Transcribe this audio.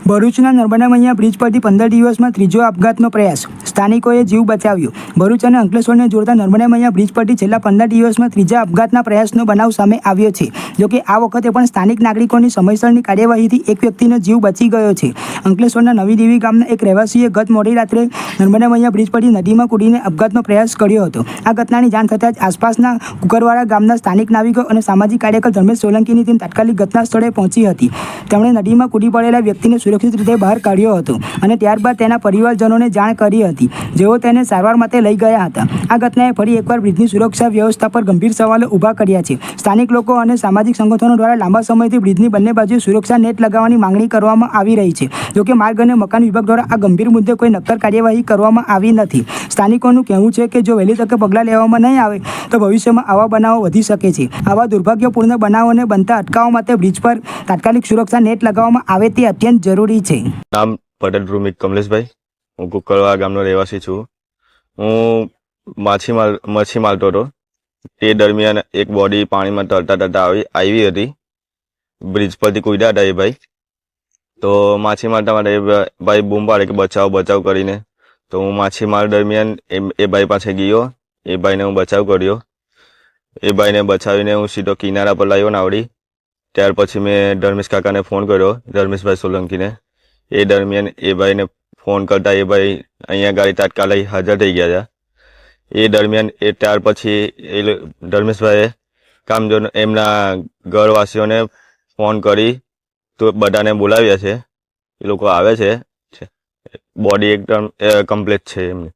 ભરૂચના નર્મદા મૈયા બ્રિજ પરથી 15 દિવસમાં ત્રીજો આપઘાતનો પ્રયાસ, સ્થાનિકોએ જીવ બચાવ્યો। ભરૂચ અને અંકલેશ્વરને જોડતા નર્મદા મૈયા બ્રિજ પરથી છેલ્લા 15 દિવસમાં ત્રીજા આપઘાતના પ્રયાસનો બનાવ સામે આવ્યો છે। જોકે આ વખતે પણ સ્થાનિક નાગરિકોની સમયસરની કાર્યવાહીથી એક વ્યક્તિનો જીવ બચી ગયો છે। અંકલેશ્વરના નવી દેવી ગામના એક રહેવાસીએ ગત મોડી રાત્રે નર્મદા મૈયા બ્રિજ પરથી નદીમાં કૂદીને આપઘાતનો પ્રયાસ કર્યો હતો। આ ઘટનાની જાણ થતાં જ આસપાસના કુકરવાડા ગામના સ્થાનિક નાગરિકો અને સામાજિક કાર્યકર ધર્મેશ સોલંકીની ટીમ તાત્કાલિક ઘટના સ્થળે પહોંચી હતી। તેમણે નદીમાં કૂદી પડેલા વ્યક્તિને સુરક્ષિત રીતે બહાર કાઢ્યો હતો અને ત્યારબાદ તેના પરિવારજનોને જાણ કરી હતી, જેઓ તેને સારવાર માટે લઈ ગયા હતા। આ ઘટનાએ ફરી એકવાર બ્રિજની સુરક્ષા વ્યવસ્થા પર ગંભીર સવાલો ઊભા કર્યા છે। સ્થાનિક લોકો અને સામાજિક સંગઠનો દ્વારા લાંબા સમયથી બ્રિજની બંને બાજુએ સુરક્ષા નેટ લગાવવાની માંગણી કરવામાં આવી રહી છે। જોકે માર્ગ અને મકાન વિભાગ દ્વારા આ ગંભીર મુદ્દે કોઈ નક્કર કાર્યવાહી કરવામાં આવી નથી। સ્થાનિકોનું કહેવું છે કે જો વહેલી તકે પગલાં લેવામાં નહીં આવે તો ભવિષ્યમાં આવા બનાવો વધી શકે છે। આવા દુર્ભાગ્યપૂર્ણ બનાવોને બનતા અટકાવવા માટે બ્રિજ પર તાત્કાલિક સુરક્ષા નેટ લગાવવામાં આવે તે અત્યંત જરૂરી છે। નામ પટેલ ભૂમિક કમલેશભાઈ, હું કુકરવાડા ગામનો રહેવાસી છું। હું મચ્છી મારતો હતો, તે દરમિયાન એક બોડી પાણીમાં તરતા આવી હતી। બ્રિજ પરથી કૂદ્યા હતા એ ભાઈ, તો માછી મારતા માટે એ ભાઈ બૂમ પાડે કે બચાવ કરીને, તો હું માછીમાર દરમિયાન એ ભાઈ પાસે ગયો, એ ભાઈને હું બચાવ કર્યો। એ ભાઈને બચાવીને હું સીધો કિનારા પર લાવ્યો નાવડી। ત્યાર પછી મેં ધર્મેશ કાકાને ફોન કર્યો, ધર્મેશભાઈ સોલંકીને। એ દરમિયાન એ ભાઈને ફોન કરતા એ ભાઈ અહીંયા ગાડી તાત્કાલિક હાજર થઈ ગયા હતા। એ દરમિયાન ત્યાર પછી ધર્મેશભાઈએ એમના ઘરવાસીઓને ફોન કરી તો બધાને બોલાવ્યા છે। એ લોકો આવે છે, બોડી એકદમ કમ્પ્લીટ છે એમની।